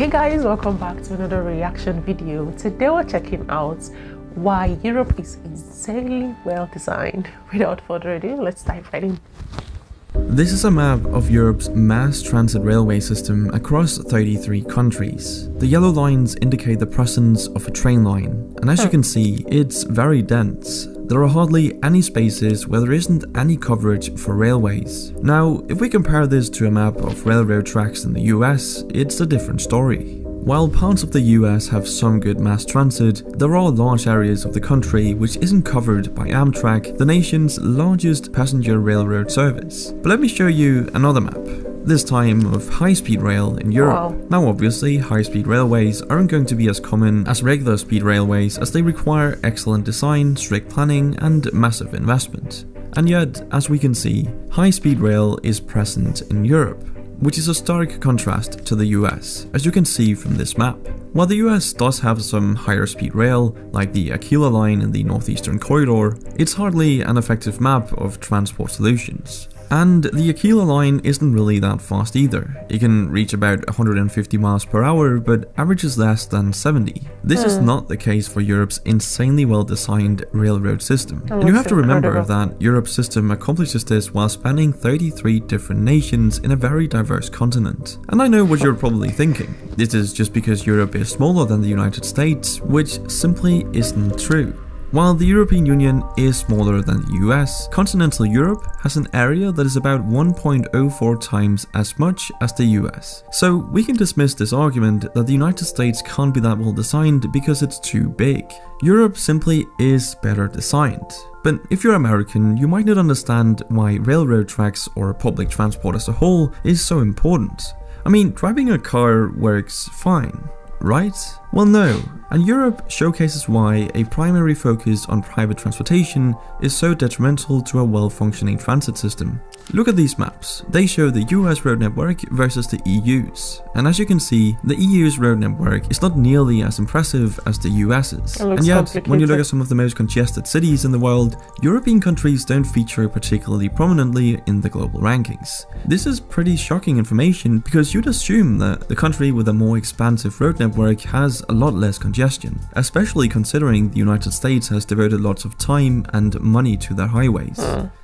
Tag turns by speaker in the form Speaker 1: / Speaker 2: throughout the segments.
Speaker 1: Hey guys, welcome back to another reaction video. Today we're checking out why Europe is insanely well designed. Without further ado, let's dive right in.
Speaker 2: This is a map of Europe's mass transit railway system across 33 countries. The yellow lines indicate the presence of a train line, and as you can see, it's very dense. There are hardly any spaces where there isn't any coverage for railways. Now, if we compare this to a map of railroad tracks in the US, it's a different story. While parts of the US have some good mass transit, there are large areas of the country which isn't covered by Amtrak, the nation's largest passenger railroad service. But let me show you another map, this time of high-speed rail in Europe.
Speaker 1: Wow.
Speaker 2: Now obviously, high-speed railways aren't going to be as common as regular speed railways as they require excellent design, strict planning and massive investment. And yet, as we can see, high-speed rail is present in Europe, which is a stark contrast to the US, as you can see from this map. While the US does have some higher speed rail, like the Aquila line in the Northeastern Corridor, it's hardly an effective map of transport solutions. And the Aquila line isn't really that fast either. It can reach about 150 miles per hour, but averages less than 70. This is not the case for Europe's insanely well-designed railroad system. And you have to remember that Europe's system accomplishes this while spanning 33 different nations in a very diverse continent. And I know what you're probably thinking. This is just because Europe is smaller than the United States, which simply isn't true. While the European Union is smaller than the US, continental Europe has an area that is about 1.04 times as much as the US. So we can dismiss this argument that the United States can't be that well designed because it's too big. Europe simply is better designed. But if you're American, you might not understand why railroad tracks or public transport as a whole is so important. I mean, driving a car works fine, right? Well, no. And Europe showcases why a primary focus on private transportation is so detrimental to a well-functioning transit system. Look at these maps. They show the US road network versus the EU's. And as you can see, the EU's road network is not nearly as impressive as the US's. And yet, when you look at some of the most congested cities in the world, European countries don't feature particularly prominently in the global rankings. This is pretty shocking information because you'd assume that the country with a more expansive road network has a lot less congestion, especially considering the United States has devoted lots of time and money to their highways.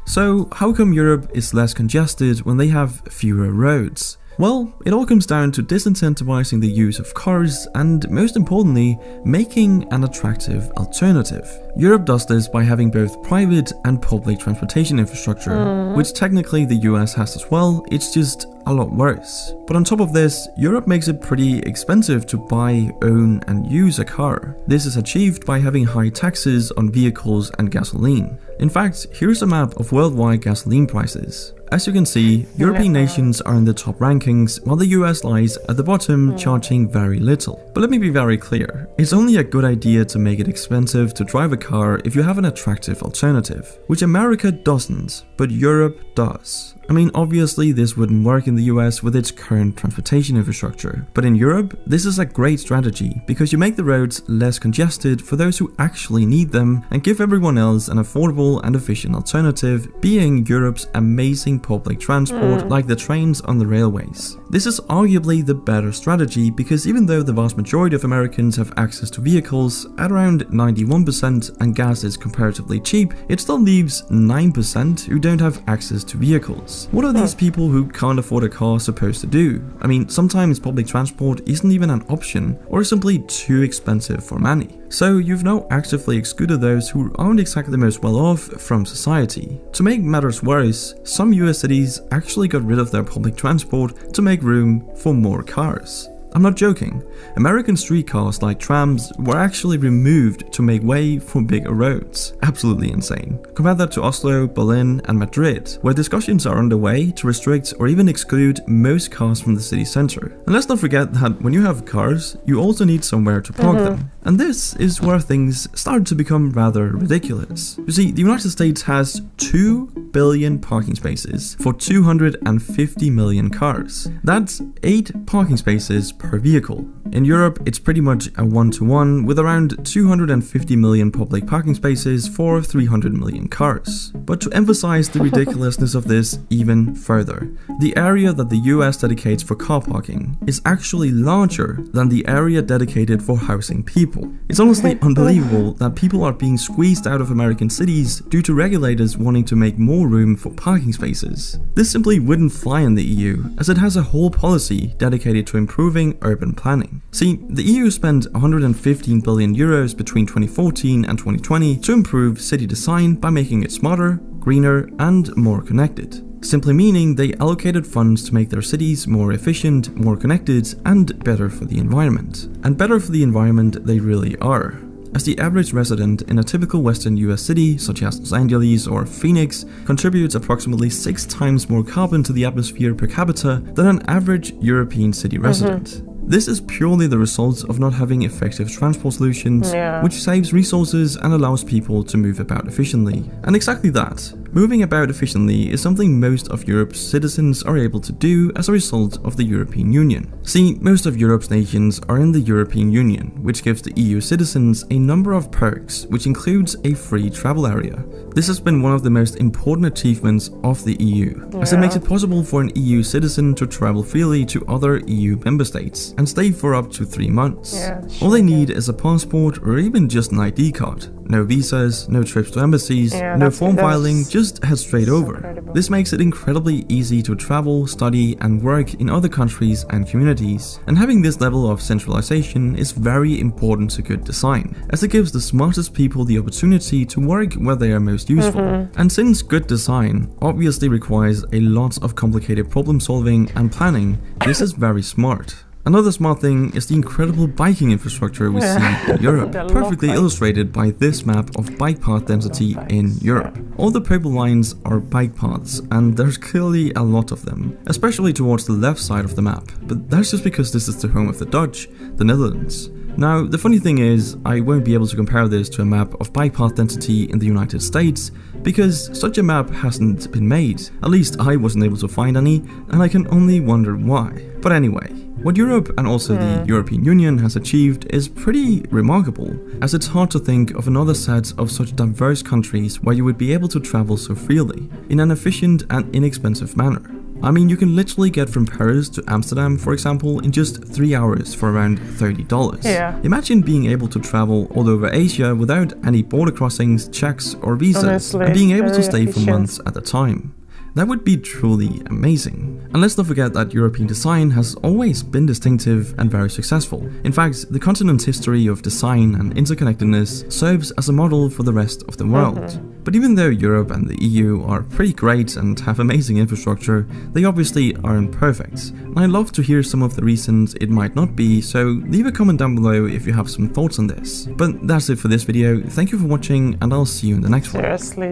Speaker 2: So how come Europe is less congested when they have fewer roads? Well, it all comes down to disincentivizing the use of cars and, most importantly, making an attractive alternative. Europe does this by having both private and public transportation infrastructure, which technically the US has as well, it's just a lot worse. But on top of this, Europe makes it pretty expensive to buy, own and use a car. This is achieved by having high taxes on vehicles and gasoline. In fact, here's a map of worldwide gasoline prices. As you can see, European nations are in the top rankings, while the US lies at the bottom, charging very little. But let me be very clear, it's only a good idea to make it expensive to drive a car if you have an attractive alternative, which America doesn't, but Europe does. I mean, obviously this wouldn't work in the US with its current transportation infrastructure, but in Europe, this is a great strategy because you make the roads less congested for those who actually need them and give everyone else an affordable and efficient alternative, being Europe's amazing public transport like the trains on the railways. This is arguably the better strategy because even though the vast majority of Americans have access to vehicles at around 91% and gas is comparatively cheap, it still leaves 9% who don't have access to vehicles. What are these people who can't afford a car supposed to do? I mean, sometimes public transport isn't even an option or is simply too expensive for many. So you've now actively excluded those who aren't exactly the most well off from society. To make matters worse, some US cities actually got rid of their public transport to make room for more cars. I'm not joking. American streetcars like trams were actually removed to make way for bigger roads. Absolutely insane. Compare that to Oslo, Berlin and Madrid, where discussions are underway to restrict or even exclude most cars from the city center. And let's not forget that when you have cars, you also need somewhere to park them. And this is where things start to become rather ridiculous. You see, the United States has 2 billion parking spaces for 250 million cars. That's 8 parking spaces per vehicle. In Europe, it's pretty much a 1-to-1 with around 250 million public parking spaces for 300 million cars. But to emphasize the ridiculousness of this even further, the area that the US dedicates for car parking is actually larger than the area dedicated for housing people. It's honestly unbelievable that people are being squeezed out of American cities due to regulators wanting to make more room for parking spaces. This simply wouldn't fly in the EU, as it has a whole policy dedicated to improving urban planning. See, the EU spent 115 billion euros between 2014 and 2020 to improve city design by making it smarter, greener, and more connected. Simply meaning they allocated funds to make their cities more efficient, more connected, and better for the environment. And better for the environment they really are, as the average resident in a typical Western US city, such as Los Angeles or Phoenix, contributes approximately 6 times more carbon to the atmosphere per capita than an average European city resident. This is purely the result of not having effective transport solutions, which saves resources and allows people to move about efficiently. And exactly that, moving about efficiently, is something most of Europe's citizens are able to do as a result of the European Union. See, most of Europe's nations are in the European Union, which gives the EU citizens a number of perks, which includes a free travel area. This has been one of the most important achievements of the EU, as it makes it possible for an EU citizen to travel freely to other EU member states and stay for up to 3 months. All they need is a passport or even just an ID card. No visas, no trips to embassies, no form filing, just head straight over.
Speaker 1: Incredible.
Speaker 2: This makes it incredibly easy to travel, study, and work in other countries and communities. And having this level of centralization is very important to good design, as it gives the smartest people the opportunity to work where they are most useful. And since good design obviously requires a lot of complicated problem solving and planning, this is very smart. Another smart thing is the incredible biking infrastructure we see in Europe, perfectly illustrated by this map of bike path density in Europe. All the purple lines are bike paths, and there's clearly a lot of them, especially towards the left side of the map, but that's just because this is the home of the Dutch, the Netherlands. Now, the funny thing is, I won't be able to compare this to a map of bike path density in the United States, because such a map hasn't been made. At least I wasn't able to find any, and I can only wonder why. But anyway, what Europe and also the European Union has achieved is pretty remarkable, as it's hard to think of another set of such diverse countries where you would be able to travel so freely, in an efficient and inexpensive manner. I mean, you can literally get from Paris to Amsterdam, for example, in just 3 hours for around $30. Imagine being able to travel all over Asia without any border crossings, checks, or visas,
Speaker 1: Honestly,
Speaker 2: and being able to stay
Speaker 1: efficient.
Speaker 2: for months at a time. That would be truly amazing. And let's not forget that European design has always been distinctive and very successful. In fact, the continent's history of design and interconnectedness serves as a model for the rest of the world. But even though Europe and the EU are pretty great and have amazing infrastructure, they obviously aren't perfect. And I'd love to hear some of the reasons it might not be, so leave a comment down below if you have some thoughts on this. But that's it for this video. Thank you for watching, and I'll see you in the next one.
Speaker 1: Seriously,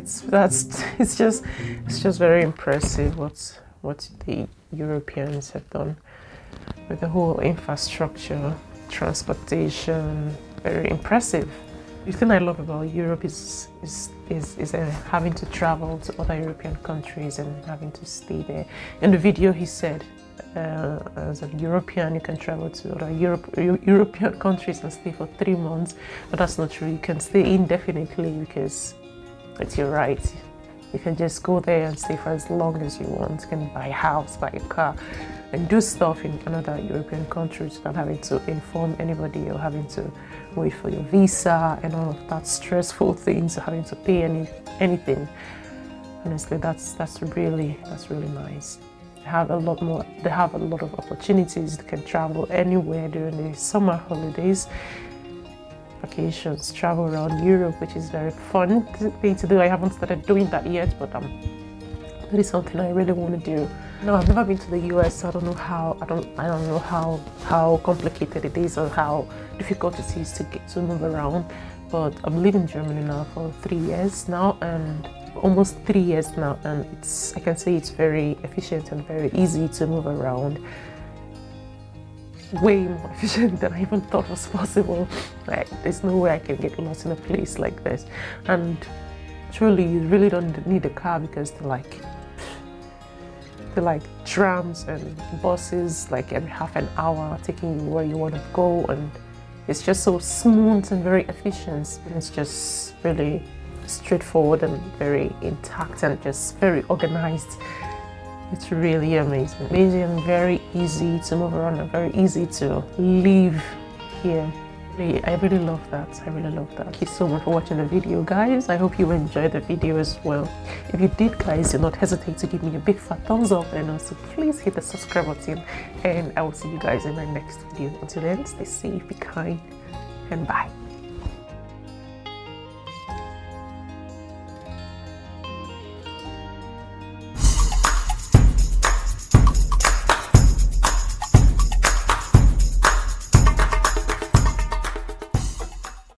Speaker 1: it's just very impressive what the Europeans have done with the whole infrastructure, transportation. Very impressive. The thing I love about Europe is having to travel to other European countries and having to stay there. In the video, he said, as a European, you can travel to other European countries and stay for 3 months, but that's not true. You can stay indefinitely because it's your right. You can just go there and stay for as long as you want. You can buy a house, buy a car, and do stuff in another European countries without having to inform anybody or having to wait for your visa and all of that stressful things, or having to pay anything. Honestly, that's really nice. They have a lot of opportunities. They can travel anywhere during the summer holidays, vacations, travel around Europe, which is very fun thing to do. I haven't started doing that yet, but that is something I really want to do. No, I've never been to the US, so I don't know how complicated it is or how difficult it is to move around. But I'm living in Germany now for 3 years now, and almost 3 years now, and I can say it's very efficient and very easy to move around. way more efficient than I even thought was possible. Like, there's no way I can get lost in a place like this. And truly, you really don't need a car, because they're like trams and buses, like every half an hour, taking you where you want to go, and it's just so smooth and very efficient. It's just really straightforward and very intact and just very organized. It's really amazing. Amazing and very easy to move around and very easy to live here. I really love that. I really love that. Thank you so much for watching the video, guys. I hope you enjoyed the video as well. If you did, guys, do not hesitate to give me a big fat thumbs up, and also please hit the subscribe button, and I will see you guys in my next video. Until then, stay safe, be kind, and bye.